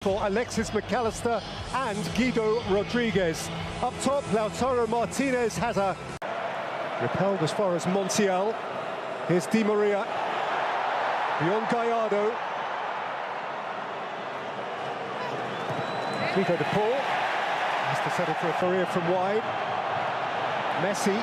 For Alexis McAllister and Guido Rodriguez. Up top, Lautaro Martinez has a repelled as far as Montiel. Here's Di Maria. Beyond Gallardo. Figo de Paul has to settle for a career from wide. Messi.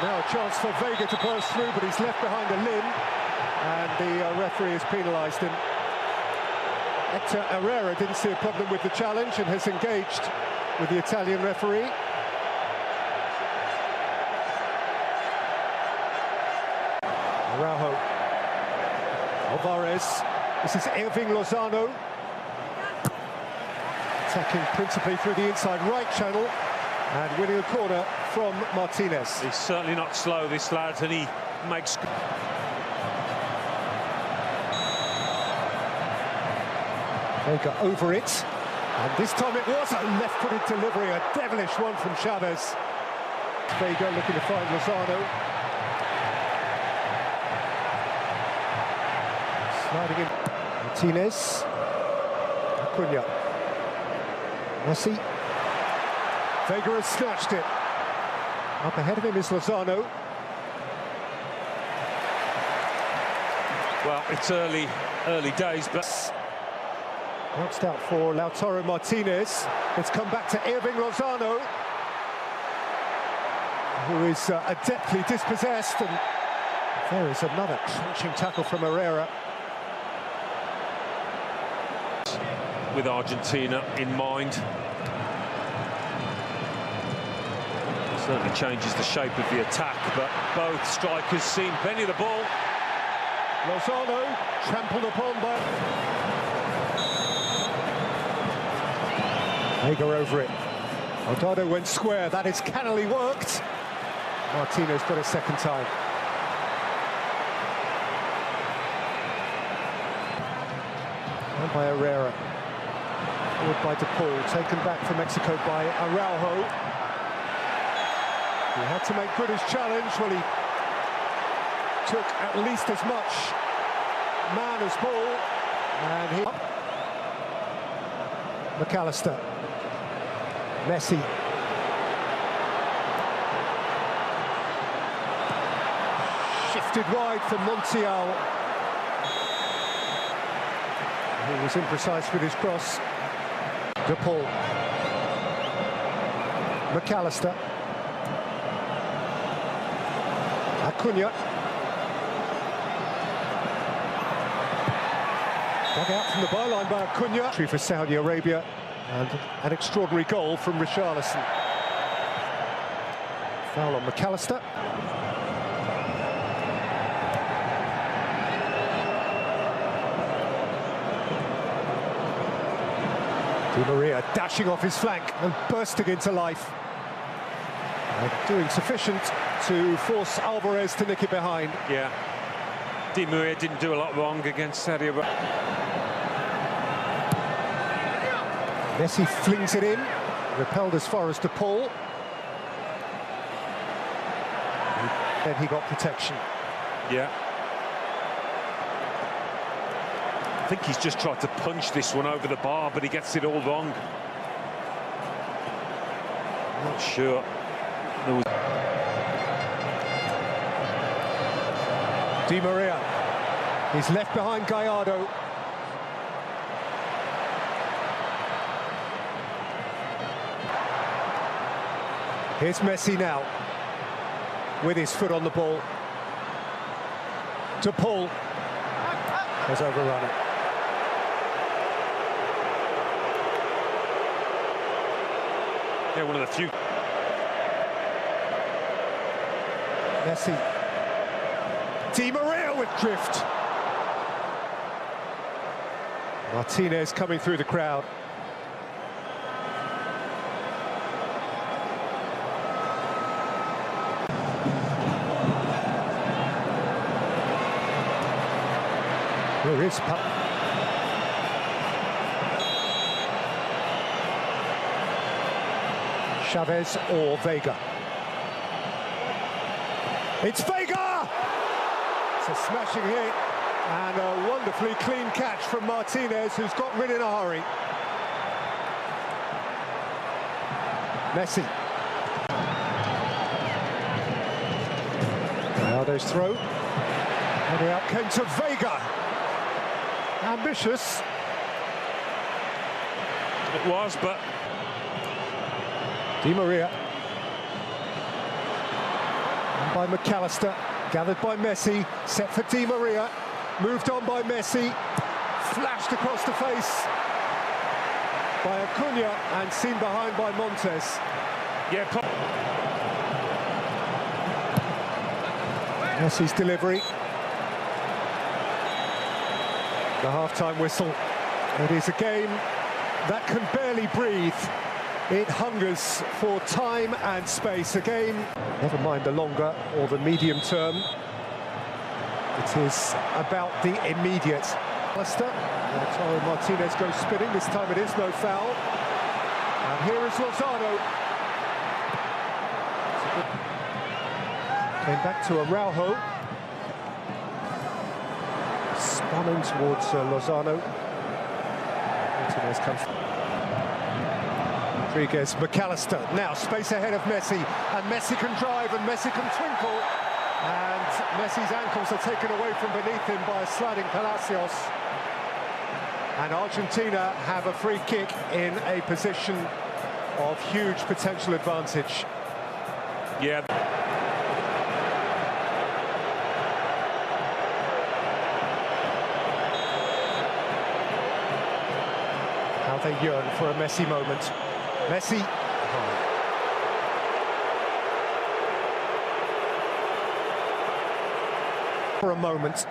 Now a chance for Vega to burst through, but he's left behind a limb, and the referee has penalised him. Hector Herrera didn't see a problem with the challenge and has engaged with the Italian referee. Araujo. Alvarez. This is Irving Lozano. Attacking principally through the inside right channel. And winning a corner from Martinez. He's certainly not slow, this lad, and he makes... Vega over it. And this time it was a left-footed delivery, a devilish one from Chavez. Vega looking to find Lozano. Sliding in. Martinez. Acuna. Messi. Vega has snatched it. Up ahead of him is Lozano. Well, it's early days, but... Bounced out for Lautaro Martinez. It's come back to Irving Lozano, who is adeptly dispossessed, and there is another crunching tackle from Herrera. With Argentina in mind. Certainly changes the shape of the attack, but both strikers seen plenty of the ball. Lozano trampled upon by... Vega over it. Aldado went square. That is cannily worked. Martinez got a second time. And by Herrera. Forward by De Paul. Taken back for Mexico by Araujo. He had to make good his challenge. Well, he took at least as much man as ball. And he... McAllister. Messi. Shifted wide for Montiel. He was imprecise with his cross. De Paul. McAllister. Acuna. Dug out from the byline by Acuna. For Saudi Arabia. And an extraordinary goal from Richarlison. Foul on McAllister. Di Maria dashing off his flank and bursting into life. Doing sufficient to force Alvarez to nick it behind. Yeah. Di Maria didn't do a lot wrong against Saudi Arabia. Messi flings it in, repelled as far as De Paul. Then he got protection. Yeah. I think he's just tried to punch this one over the bar, but he gets it all wrong. I'm not sure. There was... Di Maria. He's left behind Gallardo. Here's Messi now, with his foot on the ball. De Paul has overrun it. Yeah, one of the few. Messi. Di Maria with drift. Martinez coming through the crowd. There is Chavez or Vega. It's Vega! It's a smashing hit and a wonderfully clean catch from Martinez, who's got rid in a hurry. Messi. Ronaldo's throw. And the out came to Vega. Ambitious. It was, but... Di Maria. And by McAllister. Gathered by Messi. Set for Di Maria. Moved on by Messi. Flashed across the face by Acuna and seen behind by Montes. Yeah, Messi's delivery. The half-time whistle. It is a game that can barely breathe. It hungers for time and space. A game, never mind the longer or the medium term. It is about the immediate. Lautaro Martinez goes spinning. This time it is no foul. And here is Lozano. Came back to Araujo. Spun in towards Lozano. Martinez comes. Rodriguez, McAllister. Now space ahead of Messi. And Messi can drive and Messi can twinkle. And Messi's ankles are taken away from beneath him by a sliding Palacios. And Argentina have a free kick in a position of huge potential advantage. Yeah. How they yearn for a Messi moment. Messi. For a moment.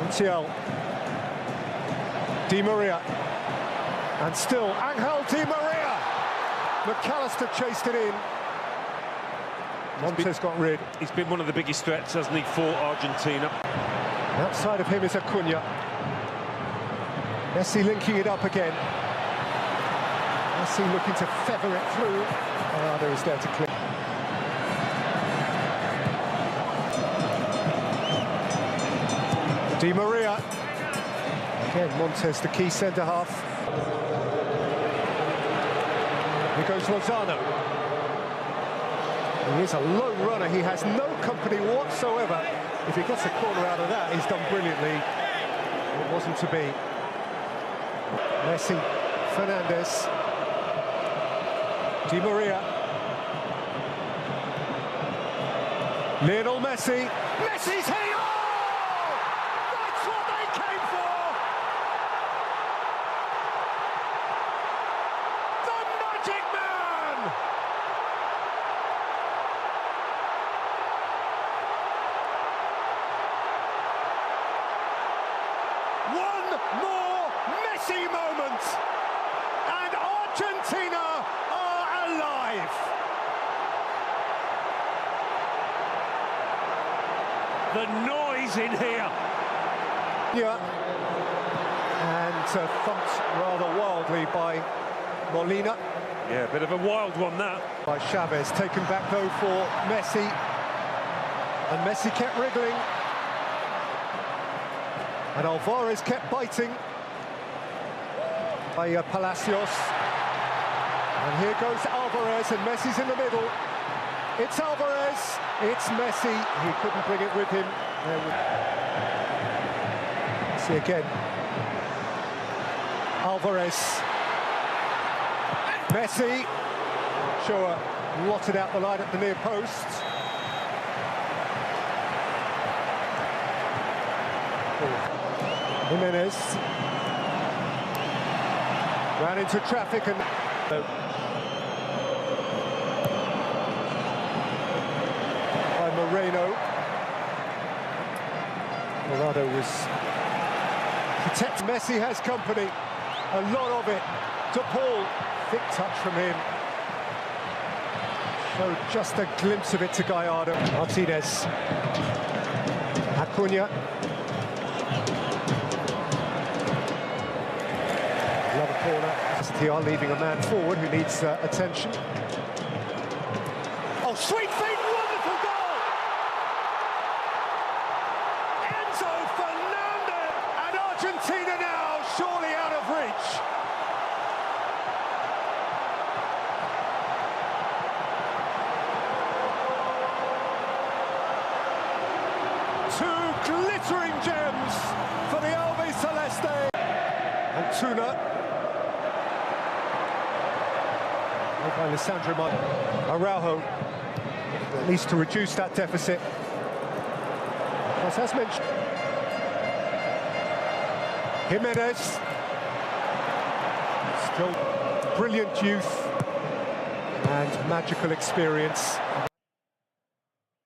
Montiel. Di Maria. And still Angel Di Maria. McAllister chased it in. Montes got rid. He's been one of the biggest threats, hasn't he, for Argentina. Outside of him is Acuna. Messi linking it up again. Messi looking to feather it through. Ronaldo is there to clear. Di Maria. Again, Montes, the key centre-half. Here goes Lozano. He is a lone runner. He has no company whatsoever. If he gets a corner out of that, he's done brilliantly. It wasn't to be. Messi, Fernandez. Di Maria. Lionel Messi. Messi's here! One more Messi moment, and Argentina are alive. The noise in here. Yeah, and thumped rather wildly by Molina. Yeah, a bit of a wild one, that. By Chavez, taken back though for Messi, and Messi kept wriggling. And Alvarez kept biting by Palacios. And here goes Alvarez, and Messi's in the middle. It's Alvarez, it's Messi. He couldn't bring it with him. See again. Alvarez. Messi. Sure, blotted out the line at the near post. Jimenez ran into traffic and by Moreno. Morado was protected. Messi has company, a lot of it. To Paul, thick touch from him. Showed just a glimpse of it to Gallardo. Martinez. Acuna. Another corner. They are leaving a man forward who needs attention. Oh, sweet feet, wonderful goal! Enzo Fernandez! And Argentina now surely out of reach. Two glittering gems for the Albi Celeste. Antuna. By Alessandro Araujo, at least to reduce that deficit. As mentioned, Jimenez, still brilliant youth and magical experience.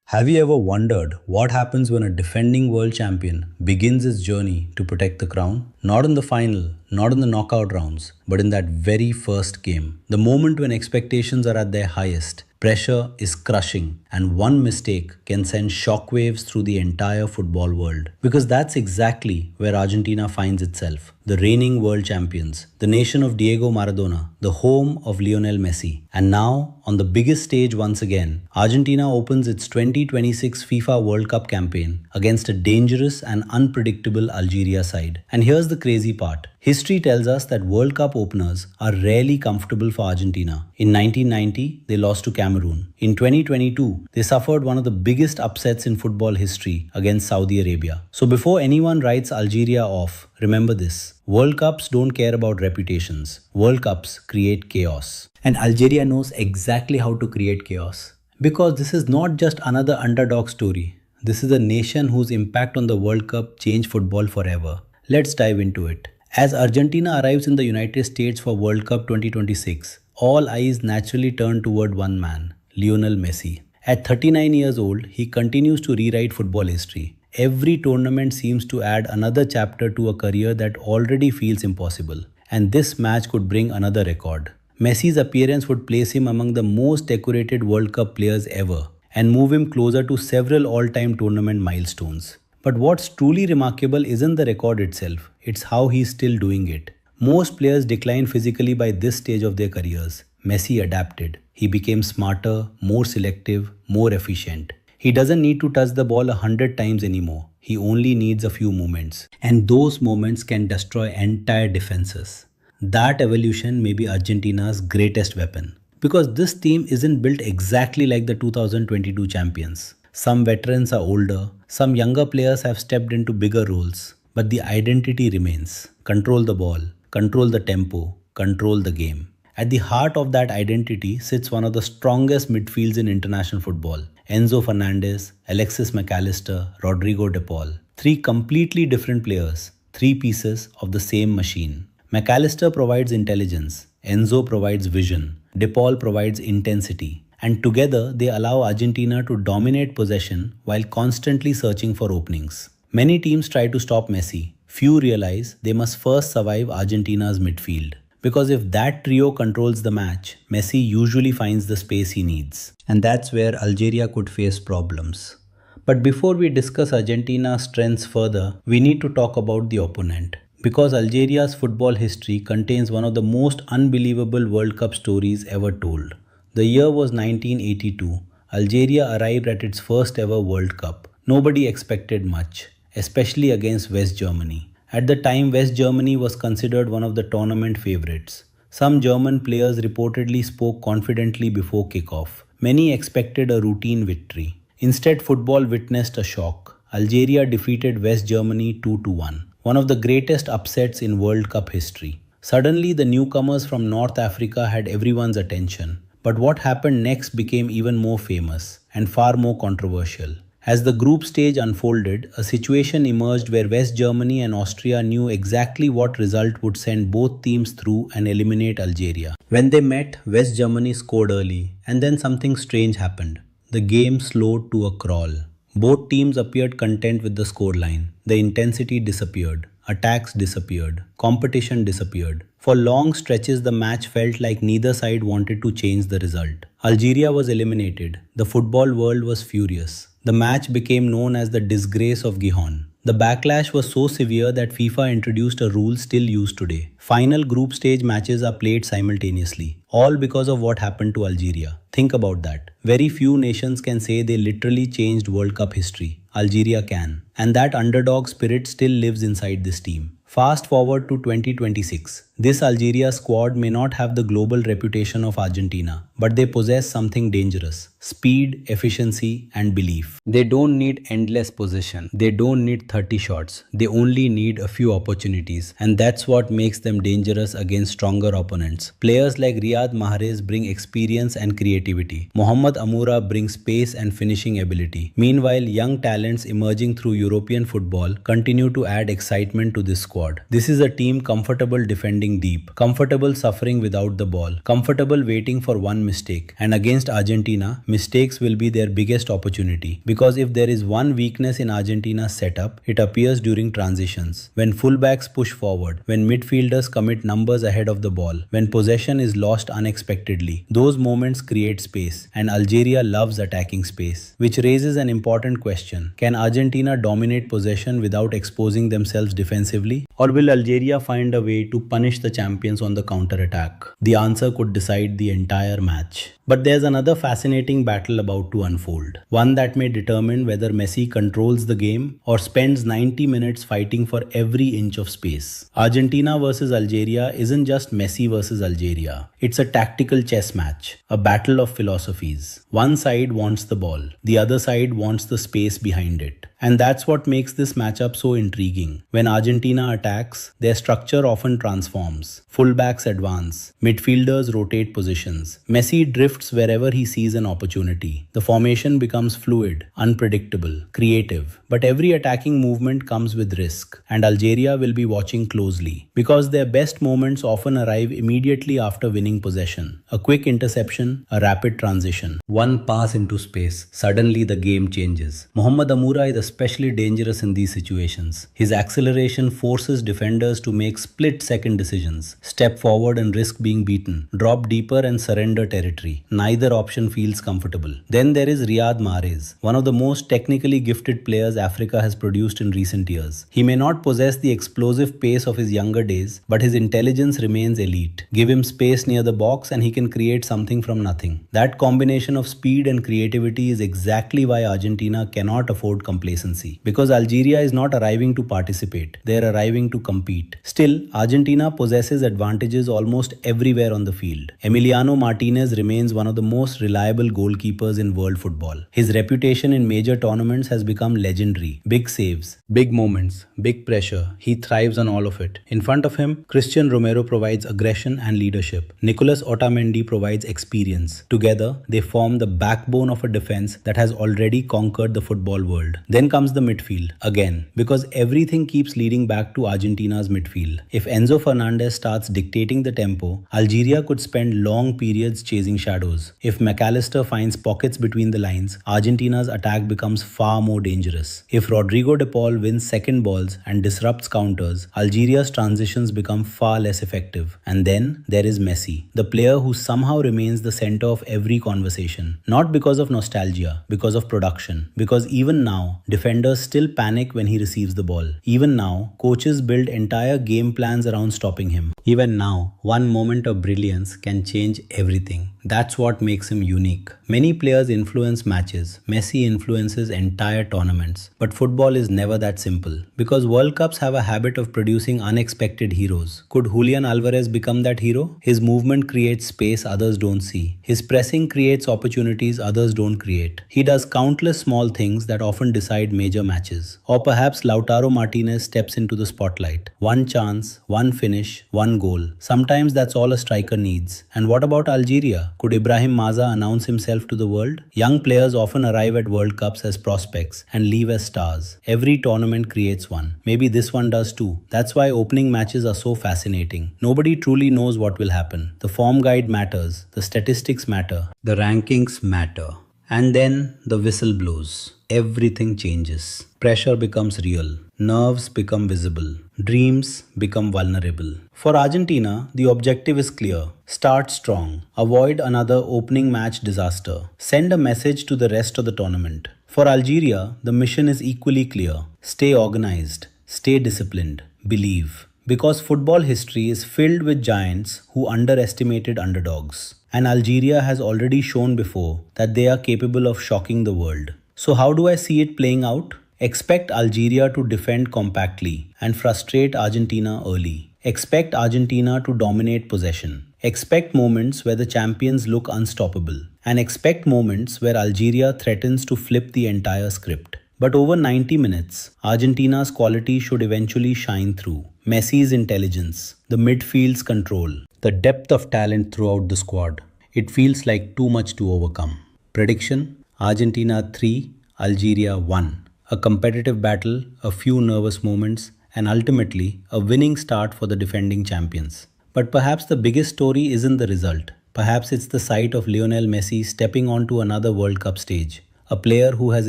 Have you ever wondered what happens when a defending world champion begins his journey to protect the crown? Not in the final, not in the knockout rounds, but in that very first game. The moment when expectations are at their highest, pressure is crushing, and one mistake can send shockwaves through the entire football world. Because that's exactly where Argentina finds itself. The reigning world champions, the nation of Diego Maradona, the home of Lionel Messi. And now, on the biggest stage once again, Argentina opens its 2026 FIFA World Cup campaign against a dangerous and unpredictable Algeria side. And here's the crazy part. History tells us that World Cup openers are rarely comfortable for Argentina. In 1990, they lost to Cameroon. In 2022, they suffered one of the biggest upsets in football history against Saudi Arabia. So before anyone writes Algeria off, remember this. World Cups don't care about reputations. World Cups create chaos. And Algeria knows exactly how to create chaos. Because this is not just another underdog story. This is a nation whose impact on the World Cup changed football forever. Let's dive into it. As Argentina arrives in the United States for World Cup 2026, all eyes naturally turn toward one man, Lionel Messi. At 39 years old, he continues to rewrite football history. Every tournament seems to add another chapter to a career that already feels impossible. And this match could bring another record. Messi's appearance would place him among the most decorated World Cup players ever and move him closer to several all-time tournament milestones. But what's truly remarkable isn't the record itself, it's how he's still doing it. Most players decline physically by this stage of their careers. Messi adapted. He became smarter, more selective, more efficient. He doesn't need to touch the ball 100 times anymore. He only needs a few moments. And those moments can destroy entire defenses. That evolution may be Argentina's greatest weapon. Because this team isn't built exactly like the 2022 champions. Some veterans are older, some younger players have stepped into bigger roles, but the identity remains. Control the ball, control the tempo, control the game. At the heart of that identity sits one of the strongest midfields in international football. Enzo Fernandez, Alexis McAllister, Rodrigo De Paul. Three completely different players, three pieces of the same machine. McAllister provides intelligence, Enzo provides vision, De Paul provides intensity. And together they allow Argentina to dominate possession while constantly searching for openings. Many teams try to stop Messi. Few realize they must first survive Argentina's midfield. Because if that trio controls the match, Messi usually finds the space he needs. And that's where Algeria could face problems. But before we discuss Argentina's strengths further, we need to talk about the opponent. Because Algeria's football history contains one of the most unbelievable World Cup stories ever told. The year was 1982. Algeria arrived at its first ever World Cup. Nobody expected much, especially against West Germany. At the time, West Germany was considered one of the tournament favorites. Some German players reportedly spoke confidently before kickoff. Many expected a routine victory. Instead, football witnessed a shock. Algeria defeated West Germany 2-1, one of the greatest upsets in World Cup history. Suddenly, the newcomers from North Africa had everyone's attention. But what happened next became even more famous and far more controversial. As the group stage unfolded, a situation emerged where West Germany and Austria knew exactly what result would send both teams through and eliminate Algeria. When they met, West Germany scored early, and then something strange happened. The game slowed to a crawl. Both teams appeared content with the scoreline. The intensity disappeared. Attacks disappeared. Competition disappeared. For long stretches, the match felt like neither side wanted to change the result. Algeria was eliminated. The football world was furious. The match became known as the disgrace of Gijón. The backlash was so severe that FIFA introduced a rule still used today. Final group stage matches are played simultaneously, all because of what happened to Algeria. Think about that. Very few nations can say they literally changed World Cup history. Algeria can. And that underdog spirit still lives inside this team. Fast forward to 2026. This Algeria squad may not have the global reputation of Argentina, but they possess something dangerous: speed, efficiency, and belief. They don't need endless possession. They don't need 30 shots. They only need a few opportunities, and that's what makes them dangerous against stronger opponents. Players like Riyad Mahrez bring experience and creativity. Mohamed Amoura brings pace and finishing ability. Meanwhile, young talents emerging through European football continue to add excitement to this squad. This is a team comfortable defending deep, comfortable suffering without the ball, comfortable waiting for one mistake. And against Argentina, mistakes will be their biggest opportunity. Because if there is one weakness in Argentina's setup, it appears during transitions. When fullbacks push forward, when midfielders commit numbers ahead of the ball, when possession is lost unexpectedly, those moments create space. And Algeria loves attacking space, which raises an important question. Can Argentina dominate possession without exposing themselves defensively? Or will Algeria find a way to punish the champions on the counter-attack? The answer could decide the entire match. But there's another fascinating battle about to unfold. One that may determine whether Messi controls the game or spends 90 minutes fighting for every inch of space. Argentina versus Algeria isn't just Messi versus Algeria. It's a tactical chess match, a battle of philosophies. One side wants the ball, the other side wants the space behind it. And that's what makes this matchup so intriguing. When Argentina attacks, their structure often transforms. Fullbacks advance, midfielders rotate positions. Messi drifts wherever he sees an opportunity. The formation becomes fluid, unpredictable, creative. But every attacking movement comes with risk, and Algeria will be watching closely because their best moments often arrive immediately after winning possession. A quick interception, a rapid transition, one pass into space. Suddenly the game changes. Mohamed Amoura is especially dangerous in these situations. His acceleration forces defenders to make split-second decisions. Step forward and risk being beaten. Drop deeper and surrender territory. Neither option feels comfortable. Then there is Riyad Mahrez, one of the most technically gifted players Africa has produced in recent years. He may not possess the explosive pace of his younger days, but his intelligence remains elite. Give him space near the box and he can create something from nothing. That combination of speed and creativity is exactly why Argentina cannot afford complacency. Because Algeria is not arriving to participate, they are arriving to compete. Still, Argentina possesses advantages almost everywhere on the field. Emiliano Martinez remains one of the most reliable goalkeepers in world football. His reputation in major tournaments has become legendary. Big saves, big moments, big pressure. He thrives on all of it. In front of him, Christian Romero provides aggression and leadership. Nicolas Otamendi provides experience. Together, they form the backbone of a defense that has already conquered the football world. Then comes the midfield, again, because everything keeps leading back to Argentina's midfield. If Enzo Fernandez starts dictating the tempo, Algeria could spend long periods chasing shadows. If McAllister finds pockets between the lines, Argentina's attack becomes far more dangerous. If Rodrigo de Paul wins second balls and disrupts counters, Algeria's transitions become far less effective. And then there is Messi, the player who somehow remains the center of every conversation. Not because of nostalgia, because of production. Because even now, defenders still panic when he receives the ball. Even now, coaches build entire game plans around stopping him. Even now, one moment of brilliance can change everything. That's what makes him unique. Many players influence matches. Messi influences entire tournaments. But football is never that simple. Because World Cups have a habit of producing unexpected heroes. Could Julian Alvarez become that hero? His movement creates space others don't see. His pressing creates opportunities others don't create. He does countless small things that often decide major matches. Or perhaps Lautaro Martinez steps into the spotlight. One chance, one finish, one goal. Sometimes that's all a striker needs. And what about Algeria? Could Ibrahim Maza announce himself to the world? Young players often arrive at World Cups as prospects and leave as stars. Every tournament creates one. Maybe this one does too. That's why opening matches are so fascinating. Nobody truly knows what will happen. The form guide matters. The statistics matter. The rankings matter. And then the whistle blows. Everything changes. Pressure becomes real. Nerves become visible. Dreams become vulnerable. For Argentina, the objective is clear. Start strong. Avoid another opening match disaster. Send a message to the rest of the tournament. For Algeria, the mission is equally clear. Stay organized, stay disciplined, believe. Because football history is filled with giants who underestimated underdogs. And Algeria has already shown before that they are capable of shocking the world. So how do I see it playing out? Expect Algeria to defend compactly and frustrate Argentina early. Expect Argentina to dominate possession. Expect moments where the champions look unstoppable. And expect moments where Algeria threatens to flip the entire script. But over 90 minutes, Argentina's quality should eventually shine through. Messi's intelligence, the midfield's control, the depth of talent throughout the squad. It feels like too much to overcome. Prediction: Argentina 3, Algeria 1. A competitive battle, a few nervous moments, and ultimately a winning start for the defending champions. But perhaps the biggest story isn't the result. Perhaps it's the sight of Lionel Messi stepping onto another World Cup stage. A player who has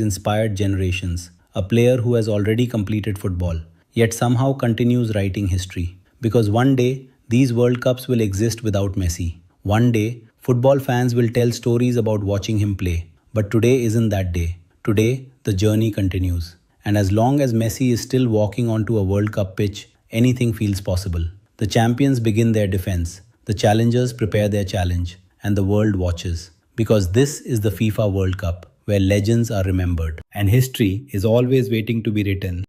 inspired generations. A player who has already completed football, yet somehow continues writing history. Because one day, these World Cups will exist without Messi. One day, football fans will tell stories about watching him play. But today isn't that day. Today, the journey continues. And as long as Messi is still walking onto a World Cup pitch, anything feels possible. The champions begin their defense. The challengers prepare their challenge. And the world watches. Because this is the FIFA World Cup, where legends are remembered. And history is always waiting to be written.